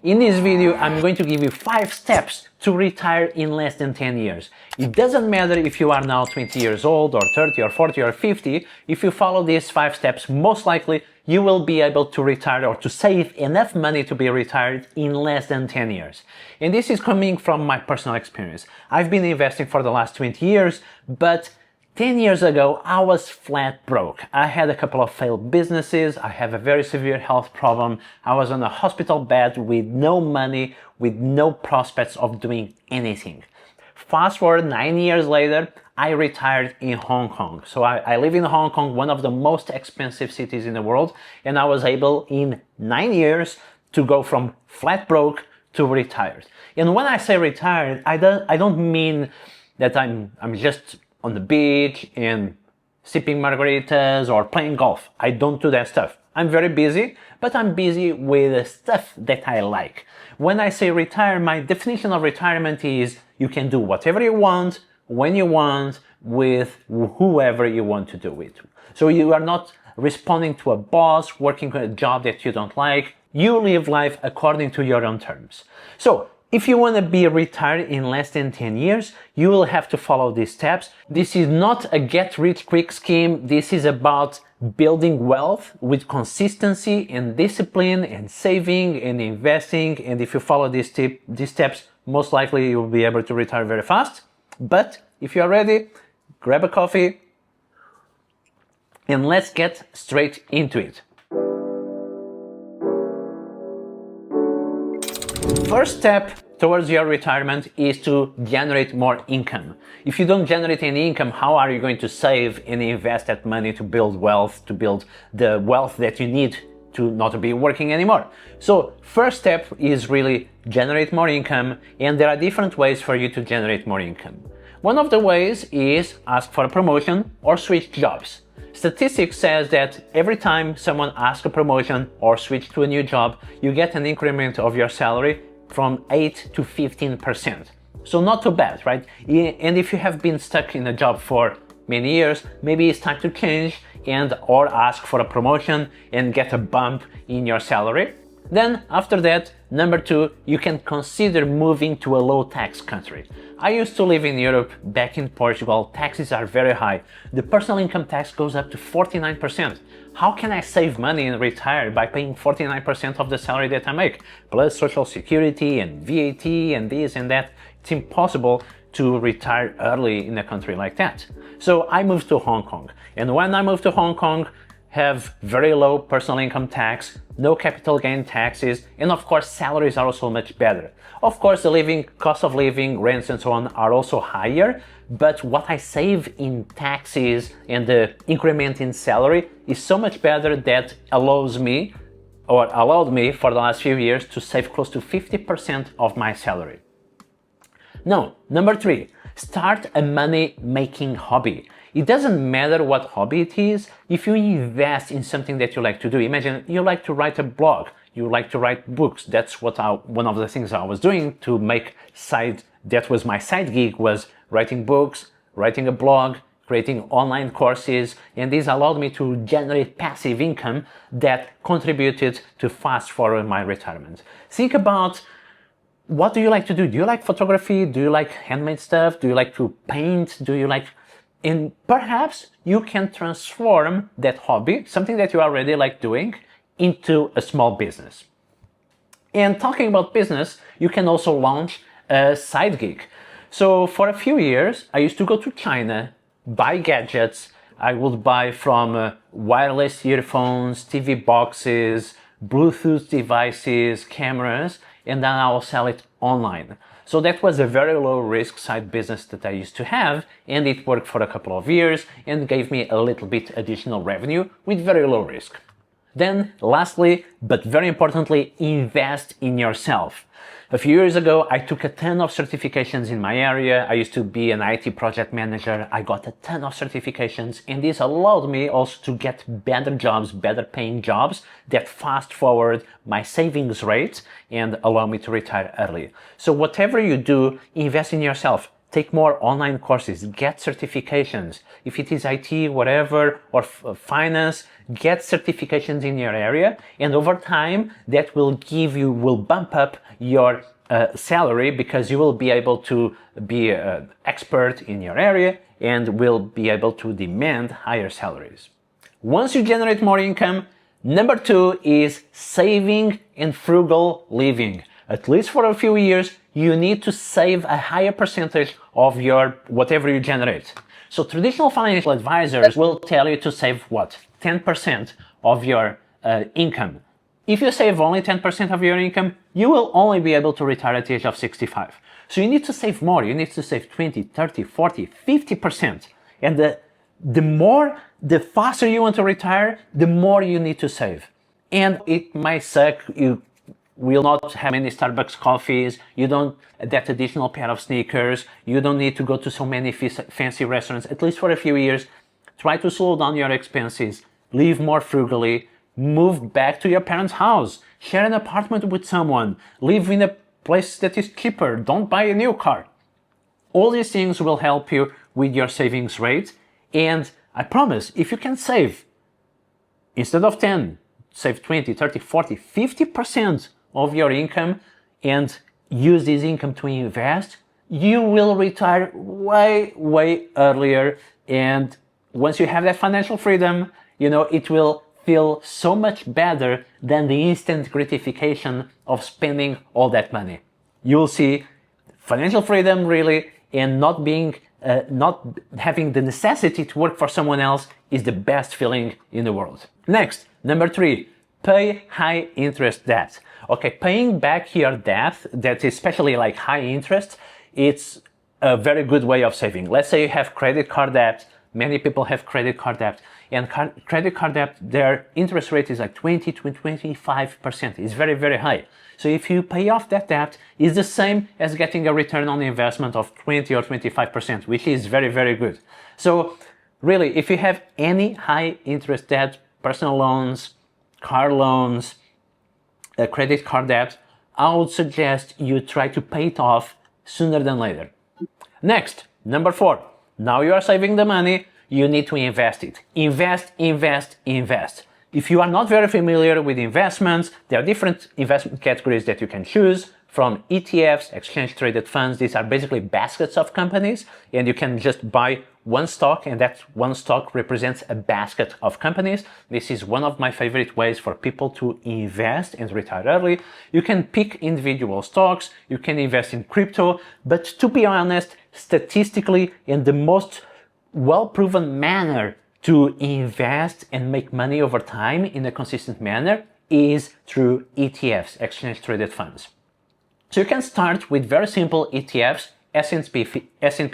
In this video, I'm going to give you 5 steps to retire in less than 10 years. It doesn't matter if you are now 20 years old or 30 or 40 or 50. If you follow these 5 steps, most likely you will be able to retire or to save enough money to be retired in less than 10 years. And this is coming from my personal experience. I've been investing for the last 20 years, but 10 years ago, I was flat broke. I had a couple of failed businesses. I have a very severe health problem. I was on a hospital bed with no money, with no prospects of doing anything. Fast forward 9 years later, I retired in Hong Kong. So I live in Hong Kong, one of the most expensive cities in the world. And I was able in 9 years to go from flat broke to retired. And when I say retired, I don't mean that I'm just on the beach and sipping margaritas or playing golf. I don't do that stuff. I'm very busy, but I'm busy with the stuff that I like. When I say retire, my definition of retirement is you can do whatever you want, when you want, with whoever you want to do it. So you are not responding to a boss, working a job that you don't like. You live life according to your own terms. So if you want to be retired in less than 10 years, you will have to follow these steps. This is not a get-rich-quick scheme. This is about building wealth with consistency and discipline and saving and investing. And if you follow these steps, most likely you will be able to retire very fast. But if you are ready, grab a coffee and let's get straight into it. First step towards your retirement is to generate more income. If you don't generate any income, how are you going to save and invest that money to build wealth, to build the wealth that you need to not be working anymore? So first step is really generate more income, and there are different ways for you to generate more income. One of the ways is ask for a promotion or switch jobs. Statistics says that every time someone asks a promotion or switch to a new job, you get an increment of your salary from 8 to 15%. So not too bad, right? And if you have been stuck in a job for many years, maybe it's time to change or ask for a promotion and get a bump in your salary. Then after that, number 2, you can consider moving to a low tax country. I used to live in Europe, back in Portugal. Taxes are very high. The personal income tax goes up to 49%. How can I save money and retire by paying 49% of the salary that I make? Plus social security and VAT and this and that. It's impossible to retire early in a country like that. So I moved to Hong Kong. And when I moved to Hong Kong, have very low personal income tax, no capital gain taxes, and of course salaries are also much better. Of course the cost of living, rents and so on are also higher, but what I save in taxes and the increment in salary is so much better that allowed me for the last few years to save close to 50% of my salary. Now, number 3, start a money-making hobby. It doesn't matter what hobby it is, if you invest in something that you like to do. Imagine you like to write a blog, you like to write books. That's one of the things I was doing to make that was my side gig, was writing books, writing a blog, creating online courses, and this allowed me to generate passive income that contributed to fast forward my retirement. Think about, what do you like to do? Do you like photography? Do you like handmade stuff? Do you like to paint? And perhaps you can transform that hobby, something that you already like doing, into a small business. And talking about business, you can also launch a side gig. So for a few years, I used to go to China, buy gadgets. I would buy from wireless earphones, TV boxes, Bluetooth devices, cameras, and then I will sell it online. So that was a very low risk side business that I used to have, and it worked for a couple of years and gave me a little bit additional revenue with very low risk. Then lastly, but very importantly, invest in yourself. A few years ago, I took a ton of certifications in my area. I used to be an IT project manager. I got a ton of certifications, and this allowed me also to get better jobs, better paying jobs that fast forward my savings rate and allow me to retire early. So whatever you do, invest in yourself. take more online courses, get certifications. If it is IT, whatever, or finance, get certifications in your area, and over time that will bump up your salary, because you will be able to be an expert in your area and will be able to demand higher salaries. Once you generate more income, number 2 is saving and frugal living. At least for a few years, you need to save a higher percentage of your whatever you generate. So traditional financial advisors will tell you to save what? 10% of your income. If you save only 10% of your income, you will only be able to retire at the age of 65. So you need to save more. You need to save 20, 30, 40, 50%. And the faster you want to retire, the more you need to save. And it might suck. You will not have many Starbucks coffees. You don't that additional pair of sneakers. You don't need to go to so many fancy restaurants, at least for a few years. Try to slow down your expenses. Live more frugally. Move back to your parents' house. Share an apartment with someone. Live in a place that is cheaper. Don't buy a new car. All these things will help you with your savings rate. And I promise, if you can save, instead of 10, save 20, 30, 40, 50% of your income and use this income to invest, you will retire way, way earlier. And once you have that financial freedom, it will feel so much better than the instant gratification of spending all that money. You'll see financial freedom really, and not having the necessity to work for someone else is the best feeling in the world. Next, number 3, pay high interest debt. Okay, paying back your debt, that is especially like high interest, it's a very good way of saving. Let's say you have credit card debt. Many people have credit card debt, and credit card debt, their interest rate is like 20 to 25%. It's very, very high. So if you pay off that debt, it's the same as getting a return on investment of 20 or 25%, which is very, very good. So really, if you have any high interest debt, personal loans, car loans, credit card debt, I would suggest you try to pay it off sooner than later. Next, number 4. Now you are saving the money, you need to invest it. Invest, invest, invest. If you are not very familiar with investments, there are different investment categories that you can choose, from ETFs, exchange traded funds. These are basically baskets of companies, and you can just buy one stock, and that one stock represents a basket of companies. This is one of my favorite ways for people to invest and retire early. You can pick individual stocks, you can invest in crypto, but to be honest, statistically, in the most well-proven manner to invest and make money over time in a consistent manner is through ETFs, exchange traded funds. So you can start with very simple ETFs, S&P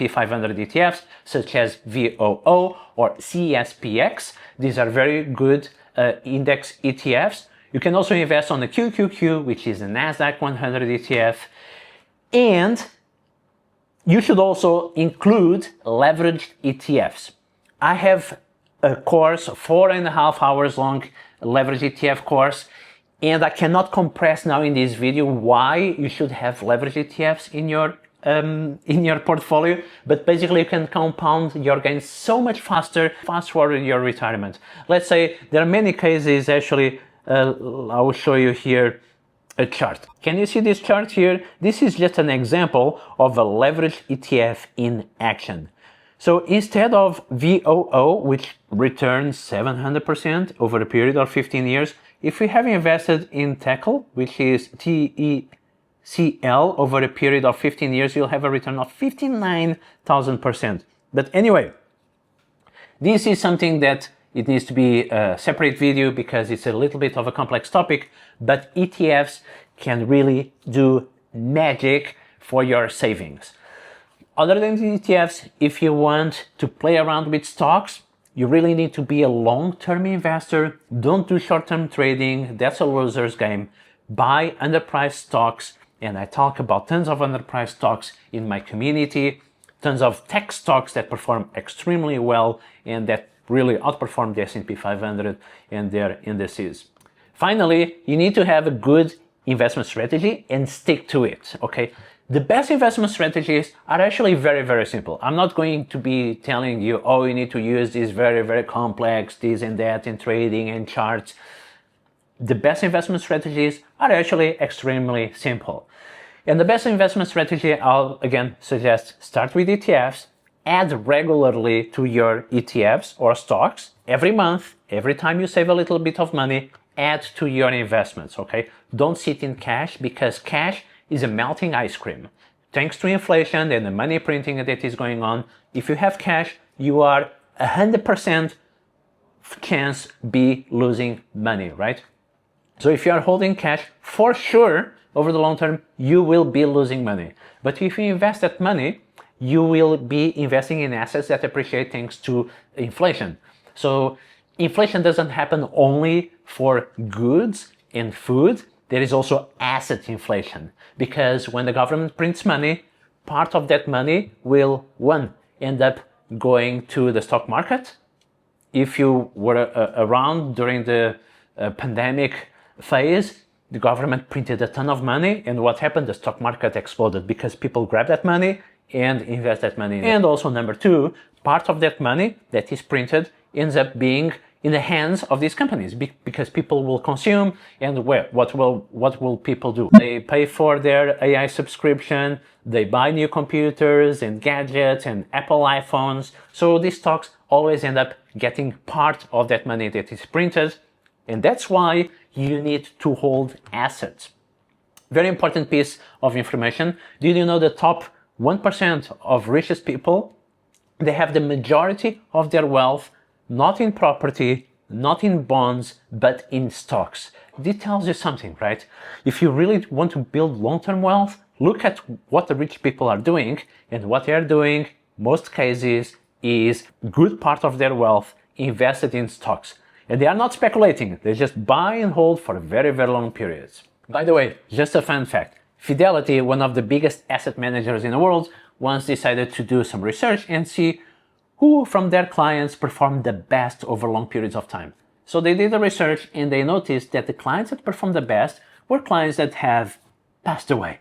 500 ETFs, such as VOO or CSPX. These are very good index ETFs. You can also invest on the QQQ, which is the NASDAQ 100 ETF. And you should also include leveraged ETFs. I have a course, 4.5 hours long leveraged ETF course, and I cannot compress now in this video why you should have leveraged ETFs in your portfolio, but basically you can compound your gains so much faster, fast forward your retirement. Let's say there are many cases, actually, I will show you here a chart. Can you see this chart here? This is just an example of a leveraged ETF in action. So instead of VOO, which returns 700% over a period of 15 years, if we have invested in TECL, which is TECL, over a period of 15 years, you'll have a return of 59,000%. But anyway, this is something that it needs to be a separate video because it's a little bit of a complex topic, but ETFs can really do magic for your savings. Other than the ETFs, if you want to play around with stocks, you really need to be a long-term investor. Don't do short-term trading. That's a loser's game. Buy underpriced stocks, and I talk about tons of underpriced stocks in my community, tons of tech stocks that perform extremely well and that really outperform the S&P 500 and their indices. Finally, you need to have a good investment strategy and stick to it, okay? The best investment strategies are actually very, very simple. I'm not going to be telling you, oh, you need to use these very, very complex, this and that in trading and charts. The best investment strategies are actually extremely simple. And the best investment strategy, I'll again suggest, start with ETFs, add regularly to your ETFs or stocks every month, every time you save a little bit of money, add to your investments, okay? Don't sit in cash, because cash is a melting ice cream. Thanks to inflation and the money printing that is going on, if you have cash, you are 100% chance be losing money, right? So if you are holding cash, for sure, over the long term, you will be losing money. But if you invest that money, you will be investing in assets that appreciate thanks to inflation. So inflation doesn't happen only for goods and food. There is also asset inflation, because when the government prints money, part of that money will, one, end up going to the stock market. If you were around during the pandemic phase, the government printed a ton of money, and what happened? The stock market exploded because people grabbed that money and invest that money. And also, number two, part of that money that is printed ends up being in the hands of these companies, because people will consume, and what will people do? They pay for their AI subscription, they buy new computers and gadgets and Apple iPhones. So these stocks always end up getting part of that money that is printed, and that's why you need to hold assets. Very important piece of information. Did you know the top 1% of richest people, they have the majority of their wealth not in property, not in bonds, but in stocks? This tells you something, right? If you really want to build long-term wealth, look at what the rich people are doing, and what they are doing, most cases, is good part of their wealth invested in stocks. And they are not speculating, they just buy and hold for very, very long periods. By the way, just a fun fact. Fidelity, one of the biggest asset managers in the world, once decided to do some research and see who from their clients performed the best over long periods of time. So they did the research, and they noticed that the clients that performed the best were clients that have passed away.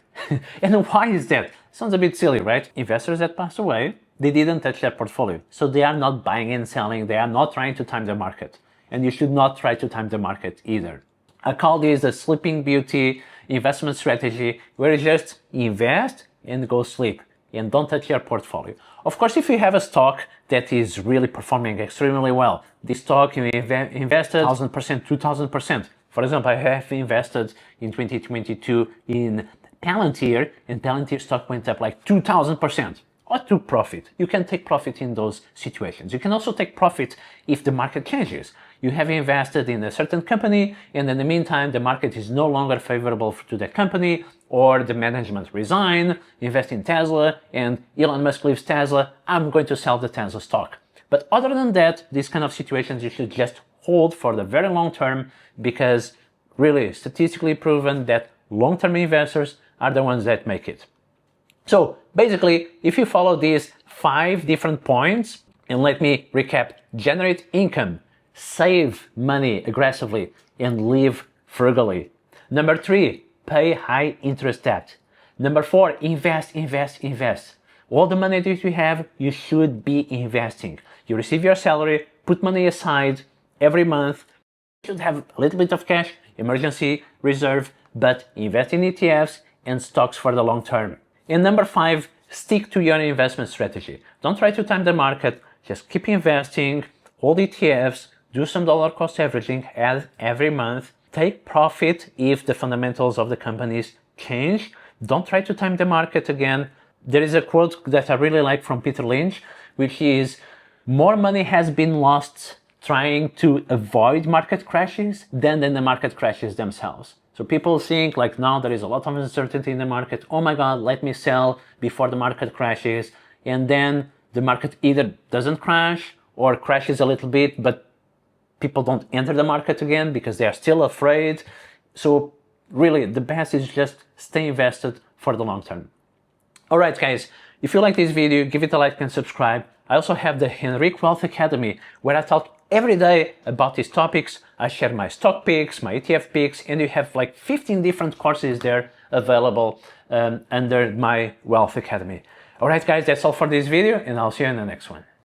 And why is that? Sounds a bit silly, right? Investors that passed away, they didn't touch their portfolio. So they are not buying and selling, they are not trying to time the market. And you should not try to time the market either. I call this the Sleeping Beauty investment strategy, where you just invest and go sleep and don't touch your portfolio. Of course, if you have a stock that is really performing extremely well, this stock you invested 1,000%, 2,000%. For example, I have invested in 2022 in Palantir, and Palantir stock went up like 2,000%. Or to profit. You can take profit in those situations. You can also take profit if the market changes. You have invested in a certain company, and in the meantime, the market is no longer favorable to that company, or the management resign, invest in Tesla, and Elon Musk leaves Tesla. I'm going to sell the Tesla stock. But other than that, these kind of situations you should just hold for the very long term, because really statistically proven that long-term investors are the ones that make it. So basically, if you follow these 5 different points, and let me recap: generate income, save money aggressively, and live frugally. Number 3, pay high interest debt. Number 4, invest, invest, invest. All the money that you have, you should be investing. You receive your salary, put money aside every month. You should have a little bit of cash, emergency reserve, but invest in ETFs and stocks for the long term. And number 5, stick to your investment strategy. Don't try to time the market, just keep investing, hold ETFs, do some dollar cost averaging every month, take profit if the fundamentals of the companies change. Don't try to time the market again. There is a quote that I really like from Peter Lynch, which is, more money has been lost trying to avoid market crashes than in the market crashes themselves. So people think like, now there is a lot of uncertainty in the market. Oh my God, let me sell before the market crashes. And then the market either doesn't crash or crashes a little bit, but people don't enter the market again because they are still afraid. So really the best is just stay invested for the long term. All right, guys, if you like this video, give it a like and subscribe. I also have the Henrik Wealth Academy, where I talk every day about these topics. I share my stock picks, my ETF picks, and you have like 15 different courses there available under my Wealth Academy. Alright guys, that's all for this video, and I'll see you in the next one.